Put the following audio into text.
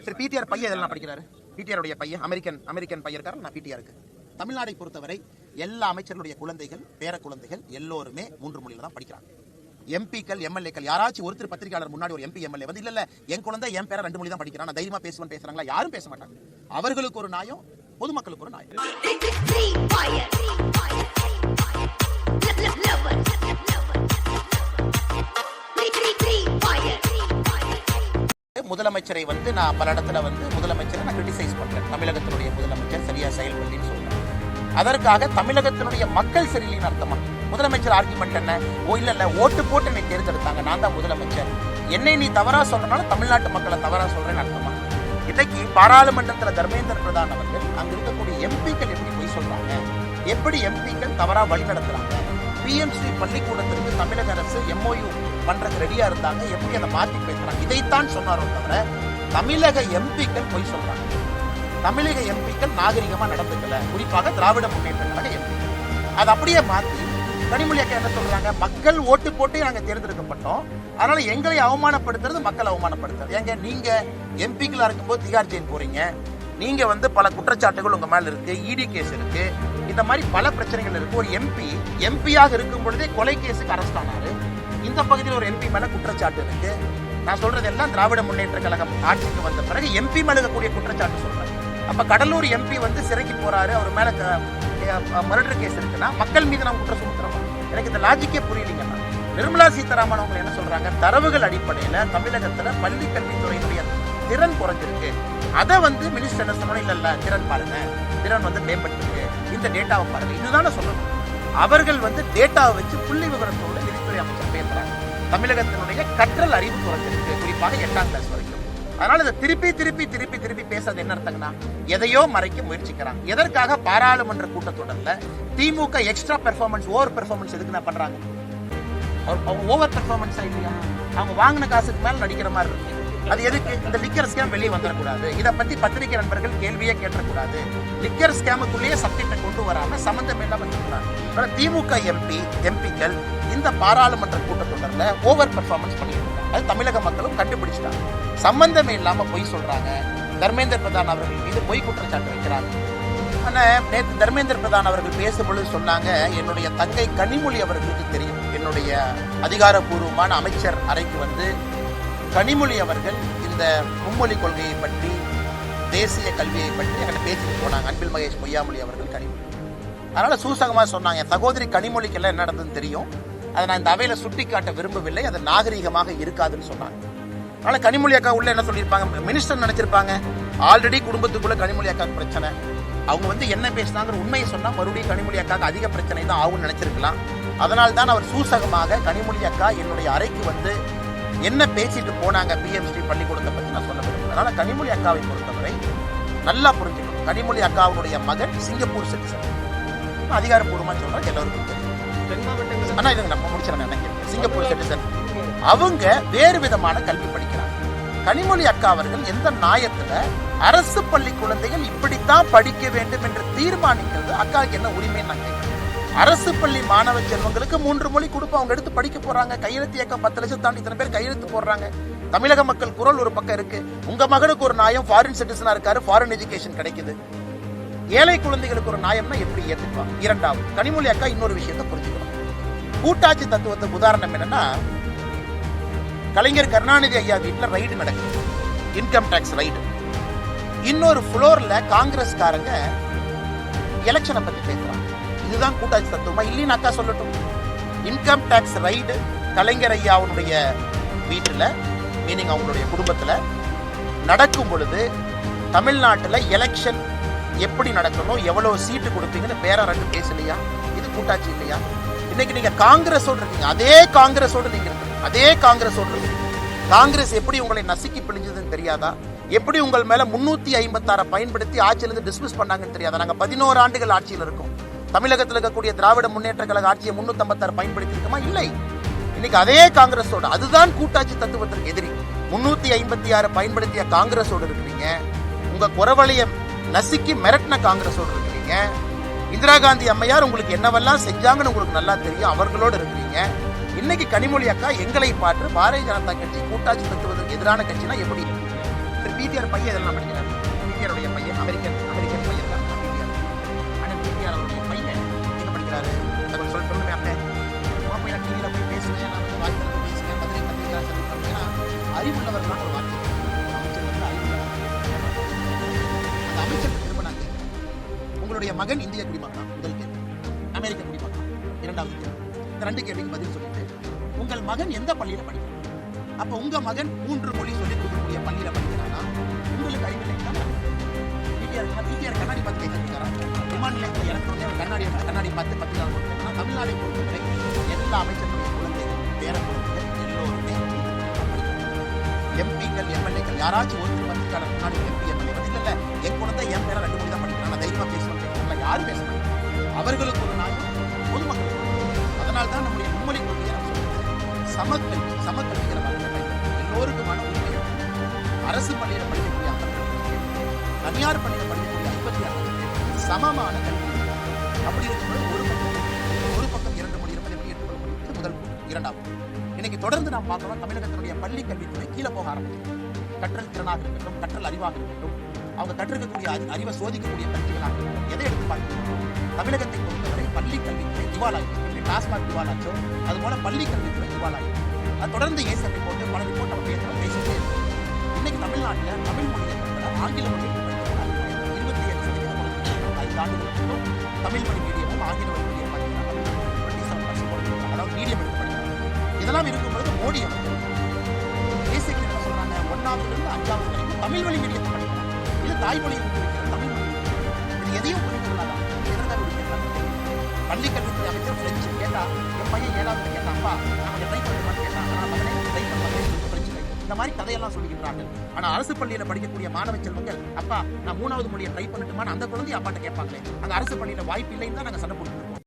சரி, பிடிஆர் பையன் இதெல்லாம் படிக்கிறாரு. பிடிஆருடைய பையன் அமெரிக்கன் பையன் இருக்காரு. நான் பிடிஆருக்கு தமிழ்நாடை பொறுத்தவரை எல்லா அமைச்சர்களுடைய குழந்தைகள் பேர குழந்தைகள் எல்லோருமே 3 மொழியில தான் படிக்கிறாங்க. எம்பிக்கள் எம்எல்ஏக்கள் யாராச்சும் ஒருத்தர் பத்திரிகையாளர் முன்னாடி ஒரு எம்பி எம்எல்ஏ வந்து இல்ல என் குழந்தை என் பேர 2 மொழி தான் படிக்கிறான், நான் தைரியமா பேசுவேன் பேசுறாங்களா? யாரும் பேச மாட்டாங்க. அவர்களுக்கு ஒரு நியாயம், பொதுமக்களுக்கு ஒரு நியாயம். முதலமைச்சரை வந்து நான் பல இடத்துல வந்து முதலமைச்சரை நான் கிரிட்டிசைஸ் பண்றேன். தமிழகத்தினுடைய முதலமைச்சர் சரியா செயல்படுன்னு சொல்றேன். அதற்காக தமிழகத்தினுடைய மக்கள் சரியில்லைன்னு அர்த்தமா? முதலமைச்சர் ஆர்குமெண்ட் என்ன? இல்ல ஓட்டு போட்டு என்னை தேர்ந்தெடுத்தாங்க, நான் தான் முதலமைச்சர், என்னை நீ தவறா சொல்றனால தமிழ்நாட்டு மக்களை தவறா சொல்றேன்னு அர்த்தமா? இன்னைக்கு பாராளுமன்றத்தில் தர்மேந்திர பிரதான் அவர்கள் அங்க இருக்கக்கூடிய எம்பிக்கள் எப்படி போய் சொல்றாங்க, எப்படி எம்பிக்கள் தவறா வழி நடத்துறாங்க, பிஎம்சி பள்ளிக்கூடத்திற்கு தமிழக அரசு எம்ஓயு பண்றதுக்கு ரெடியா இருந்தாங்க, எப்படி அதை மாற்றி பேசுறாங்க, இதைத்தான் சொன்னாரோ தவிர தமிழக எம்பிக்கள் போய் சொல்றாங்க. தமிழக எம்பிக்கள் நாகரிகமா நடந்துக்கல, குறிப்பாக திராவிட முன்னேற்ற கழக எம்பிக்கள். அதை அப்படியே மாற்றி கனிமொழி அக்கா என்ன சொல்றாங்க, மக்கள் ஓட்டு போட்டு நாங்க தேர்ந்தெடுக்கப்பட்டோம், அதனால எங்களை அவமானப்படுத்துறது மக்கள் அவமானப்படுத்துறது. ஏங்க நீங்க எம்பிக்களா இருக்கும்போது திகார் ஜெயில் போறீங்க, நீங்க வந்து பல குற்றச்சாட்டுகள் உங்க மேல இருக்கு, இடி கேஸ் இருக்கு, இந்த மாதிரி பல பிரச்சனைகள் இருக்கு. ஒரு எம்பியாக இருக்கும் பொழுதே கொலை கேஸுக்கு அரெஸ்ட் ஆனாரு. இந்த பகுதியில் ஒரு எம்பி மேல குற்றச்சாட்டு இருக்கு. நான் சொல்றது எல்லாம் திராவிட முன்னேற்ற கழகம் ஆட்சிக்கு வந்த பிறகு எம்பி மேல இருக்கக்கூடிய குற்றச்சாட்டு சொல்றேன். அப்ப கடலூர் எம்பி வந்து சிறைக்கு போறாரு, அவர் மேல மர்டர் கேஸ் இருக்குன்னா மக்கள் மீது நாம் குற்றம் சுமத்துறோம். எனக்கு இந்த லாஜிக்கே புரியலீங்கன்னா. நிர்மலா சீதாராமன் அவங்க என்ன சொல்றாங்க, தரவுகள் அடிப்படையில தமிழகத்துல பள்ளி கல்வித்துறையினுடைய திறன் குறைஞ்சிருக்கு, அதை வந்து மினிஸ்டர் என்ன சொல்லணும், இல்ல திறன் பாருங்க, திறன் வந்து மேம்பட்டு இந்த டேட்டாவை பாருங்க, இதுதானே சொல்லணும். அவர்கள் வந்து டேட்டாவை வச்சு புள்ளி விவரத்தோடு நிதித்துறை அமைச்சர் பேசுறாங்க. தமிழகத்தினுடைய கற்றல் அறிவு குறைஞ்சிருக்கு, குறிப்பாக 8ஆம் கிளாஸ் வரைக்கும். அதனால இதை திருப்பி பேசுறது என்ன அர்த்தங்கன்னா, எதையோ மறைக்க முயற்சிக்கிறாங்க. எதற்காக? பாராளுமன்ற கூட்டத்தொடர்ல திமுக எக்ஸ்ட்ரா பெர்ஃபார்மன்ஸ், ஓவர் பெர்ஃபார்மன்ஸ் எதுக்கு நான் பண்றாங்க? அவங்க ஓவர் பெர்ஃபார்மன்ஸா இல்லையா? அவங்க வாங்கின காசுக்கு மேல நடிக்கிற மாதிரி இருக்கு. அது எதுக்கு? இந்த லிக்கர் ஸ்கேம் வெளியே வந்துடக்கூடாது, இதை பத்தி பத்திரிகை நண்பர்கள் கேள்வியே கேட்டக்கூடாது, லிக்கர் ஸ்கேமுக்குள்ளேயே சப்ஜெக்டை கொண்டு வராம சம்பந்தம் இல்லாம இருக்கிறாங்க. திமுக எம்பிக்கள் இந்த பாராளுமன்ற கூட்டத்தொடர்ல ஓவர் பெர்ஃபார்மன்ஸ் பண்ணிட்டு இருக்காங்க. அது தமிழக மக்களும் கண்டுபிடிச்சிட்டாங்க. சம்பந்தமே இல்லாம பொய் சொல்றாங்க. தர்மேந்திர பிரதான் அவர்கள் மீது பொய் குற்றச்சாட்டு வைக்கிறாங்க. ஆனா நேற்று தர்மேந்திர பிரதான் அவர்கள் பேசும்பொழுது சொன்னாங்க, என்னுடைய தங்கை கனிமொழி அவர்களுக்கு தெரியும், என்னுடைய அதிகாரப்பூர்வமான அமைச்சர் அறைக்கு வந்து கனிமொழி அவர்கள் இந்த மும்மொழி கொள்கையை பற்றி, தேசிய கல்வியை பற்றி எங்களை பேசிட்டு போனாங்க. அன்பில் மகேஷ் பொய்யாமொழி அவர்கள் கனிமொழி. அதனால சூசகமா சொன்னாங்க, சகோதரி கனிமொழிக்கு எல்லாம் என்ன நடந்ததுன்னு தெரியும், அதை நான் இந்த அவையில சுட்டி காட்ட விரும்பவில்லை, அது நாகரிகமாக இருக்காதுன்னு சொன்னாங்க. அதனால கனிமொழி அக்கா உள்ள என்ன சொல்லியிருப்பாங்க, மினிஸ்டர் நினைச்சிருப்பாங்க ஆல்ரெடி குடும்பத்துக்குள்ள கனிமொழி அக்காக்கு பிரச்சனை, அவங்க வந்து என்ன பேசினாங்கிற உண்மையை சொன்னா மறுபடியும் கனிமொழி அக்காக்கு அதிக பிரச்சனை தான் ஆகும்னு நினைச்சிருக்கலாம். அதனால தான் அவர் சூசகமாக கனிமொழி அக்கா என்னுடைய அறைக்கு வந்து என்ன பேசிட்டு போனாங்க பிஎம்சி பள்ளிக்கூடத்தை பற்றி நான் சொல்ல விரும்புகிறேன். அதனால கனிமொழி அக்காவை பொறுத்தவரை நல்லா புரிஞ்சுக்கணும், கனிமொழி அக்காவுடைய மகன் சிங்கப்பூர் சிட்டிசன், அதிகாரப்பூர்வமா சொல்றேன், எல்லாருக்கும் தெரியும். ஆனா இதை நம்ம முடிச்சிடறேன் நினைக்கிறேன். சிங்கப்பூர் சிட்டிசன், அவங்க வேறு விதமான கல்வி படிக்கிறாங்க. கனிமொழி அக்கா அவர்கள் எந்த நியாயத்துல அரசு பள்ளி குழந்தைகள் இப்படித்தான் படிக்க வேண்டும் என்று தீர்மானிக்கிறது அக்காவுக்கு என்ன உரிமை? நான் கேட்கிறேன். அரசு பள்ளி மாணவ செல்வங்களுக்கு 3 மொழி கொடுப்போம், அவங்க எடுத்து படிக்க போறாங்க. கையெழுத்து இயக்கம் 10 லட்சம் தாண்டி இத்தனை பேர் கையெழுத்து போடுறாங்க. தமிழக மக்கள் குரல் ஒரு பக்கம் இருக்கு. உங்க மகனுக்கு ஒரு நியாயம், ஃபாரின் சிட்டிசனா இருக்காரு, ஃபாரின் எஜுகேஷன் கிடைக்குது. ஏழை குழந்தைகளுக்கு ஒரு நியாயம்னா எப்படி ஏற்றுப்பாங்க? இரண்டாவது, கனிமொழி அக்கா இன்னொரு விஷயத்தை புரிஞ்சுக்கணும். கூட்டாட்சி தத்துவத்துக்கு உதாரணம் என்னன்னா, கலைஞர் கருணாநிதி ஐயா வீட்டில் ரைடு நடக்குது, இன்கம் டாக்ஸ் ரைடு. இன்னொரு ஃப்ளோர்ல காங்கிரஸ்காரங்க எலெக்ஷனை பத்தி பேசுறாங்க. இதுதான் கூட்டாட்சி தத்துவமா? இல்லைன்னு அக்கா சொல்லட்டும். இன்கம் டாக்ஸ் ரைடு கலைஞர் ஐயாவுடைய வீட்டில், மீனிங் அவங்களுடைய குடும்பத்தில் நடக்கும் பொழுது தமிழ்நாட்டில் எலெக்ஷன் எப்படி நடக்கணும், எவ்வளவு சீட்டு கொடுப்பீங்கன்னு பேர 2 பேசலையா? இது கூட்டாட்சி இல்லையா? இன்னைக்கு நீங்க காங்கிரஸோடு இருக்கீங்க, அதே காங்கிரஸோடு நீங்க இருக்கீங்க, அதே காங்கிரஸோடு இருக்கீங்க. காங்கிரஸ் எப்படி உங்களை நசுக்கி பிழிஞ்சதுன்னு தெரியாதா? எப்படி உங்கள் மேல 356 பயன்படுத்தி ஆட்சியிலிருந்து டிஸ்மிஸ் பண்ணாங்கன்னு தெரியாதா? நாங்க 11 ஆண்டுகள் ஆட்சியில் இருக்கோம். தமிழகத்தில் இருக்கக்கூடிய திராவிட முன்னேற்ற கழக ஆட்சியை 356 பயன்படுத்தி இருக்குமா? இல்லை. இன்னைக்கு அதே காங்கிரஸோட, அதுதான் கூட்டாட்சி தத்துவத்திற்கு எதிரி. 356 பயன்படுத்திய காங்கிரஸோடு இருக்கிறீங்க. உங்க குறவழியை நசுக்கி மிரட்டின காங்கிரஸோடு இருக்கிறீங்க. இந்திரா காந்தி அம்மையார் உங்களுக்கு என்னவெல்லாம் செஞ்சாங்கன்னு உங்களுக்கு நல்லா தெரியும், அவர்களோடு இருக்கிறீங்க. இன்னைக்கு கனிமொழி அக்கா எங்களை பார்த்து பாரதிய ஜனதா கட்சி கூட்டாட்சி தத்துவதற்கு எதிரான கட்சினா எப்படி? பிடிஆர் பையன் இதெல்லாம் படிக்கிறார். பிடிஆருடைய பையன் அமெரிக்கன் பையன் தான் பிடிஆர். ஆனால் பிடிஆர் அவருடைய பையன் என்ன படிக்கிறாரு? சொல்லுமே அப்ப போய் நான் டிவியில் போய் பேசுவேன், நான் வந்து வாய்ப்பு பேசுவேன், மதுரை பத்திரிகையாளர் சந்திப்பேன். ஏன்னா அறிவுள்ளவர்களான ஒரு வார்த்தை அமைச்சர் வந்து அறிவுள்ளவர். அந்த அமைச்சர் திரும்பினாங்க, உங்களுடைய மகன் இந்திய குடிமகனா? முதல் கேள்வி. அமெரிக்க குடிமகனா? இரண்டாவது கேள்வி. இந்த 2 கேள்விக்கு பதில் சொல்லிட்டு உங்கள் மகன் எந்த பள்ளியில் படிக்கிறார்? அப்ப உங்க மகன் 3 மொழி சொல்லிக் கொடுக்கக்கூடிய பள்ளியில படிக்கிறானா? உங்களுக்கு அறிவில்லை தான். பிடிஆர் கண்ணாடி பார்த்து கேட்கிறாரா? விமான நிலையத்தில் இறக்கக்கூடிய கண்ணாடி பார்த்து பத்திரிகையாளர் கொடுத்தாங்கன்னா தமிழ்நாட்டை பொறுத்தவரை எல்லா அமைச்சர்களுடைய குழந்தைகள் பேர குழந்தைகள் எல்லோருமே எம்பிக்கள் எம்எல்ஏக்கள் யாராச்சும் ஒரு பத்திரிகையாளர் முன்னாடி எம்பி எம்எல்ஏ வந்து இல்ல என் குழந்தை என் பேர 2 மொழி தான் படிக்கிறான், நான் தைரியமா பேசுவேன், யாரும் பேச மாட்டாங்க. அவர்களுக்கு ஒரு நாயும் பொதுமக்களுக்கு. அதனால தான் நம்முடைய மும்மொழி கொள்கையை நம்ம சொல்றது சமக்கல்விங்கிற வார்த்தை எல்லோருக்குமான உரிமை. அரசு பள்ளியில் படிக்கக்கூடிய 52 தனியார் பள்ளியில் படிக்கக்கூடிய 56 சமமான கல்வி. அப்படி இருக்கும்போது ஒரு பக்கம் 2 மொழி இருப்பது எப்படி ஏற்றுக்கொள்ள முடியும்? முதல் இரண்டாவது இன்னைக்கு தொடர்ந்து நாம் பார்க்கிறோம், தமிழகத்தினுடைய பள்ளி கல்வித்துறை கீழே போக ஆரம்பிச்சு. கற்றல் திறனாக இருக்கட்டும், கற்றல் அறிவாக இருக்கட்டும், அவங்க கற்றிருக்கக்கூடிய அறிவை சோதிக்கக்கூடிய கல்விகளாக இருக்கட்டும், எதை எடுத்து பார்க்கணும்? தமிழகத்தை பொறுத்தவரை பள்ளி கல்வித்துறை திவாலாயிருக்கு. டாஸ்மாக் திவாலாச்சோ அதுபோல பள்ளி கல்வித்துறை திவாலாயிருக்கு. அது தொடர்ந்து ஏசப்பை போட்டு பல ரிப்போர்ட் நம்ம பேசிட்டே இருக்கோம். இன்னைக்கு தமிழ்நாட்டில் தமிழ் மொழியை தவிர ஆங்கில மொழியை படிக்கிறாங்க 27%. 5 ஆண்டுகளுக்கும் தமிழ் மொழி மீடியமும் ஆங்கில மொழி மீடியம் பார்த்தீங்கன்னா 27% அதாவது மீடியம் எடுத்து படிக்கிறாங்க. இதெல்லாம் இருக்கும்பொழுது மோடி அவர்கள் பேசிக்கிட்டு என்ன சொல்றாங்க? 1ஆவதுலேருந்து 5ஆவது வரைக்கும் தமிழ் வழி மீடியத்தை படிக்கிறாங்க. இது தாய்மொழியை இருக்கிற தமிழ் மொழி. இது எதையும் புரிந்துள்ளதா? பள்ளி கல்வித்துறை அமைச்சர் பிரெஞ்சு கேட்டா, என் பையன் 7வது கேட்டான், அப்பா நான் கொஞ்சம் ட்ரை பண்ணுவான்னு கேட்டான், ஆனால் மகனே ட்ரை பண்ணுவாங்க பிரெஞ்சு ட்ரை. இந்த மாதிரி கதையெல்லாம் சொல்லுகிறார்கள். ஆனால் அரசு பள்ளியில் படிக்கக்கூடிய மாணவ செல்வங்கள், அப்பா நான் 3வது மொழியை ட்ரை பண்ணட்டுமான்னு அந்த குழந்தைய அப்பாட்ட கேட்பாங்களே. அங்கே அரசு பள்ளியில் வாய்ப்பு இல்லைன்னு தான் நாங்கள் சண்டை போட்டுருக்கோம்.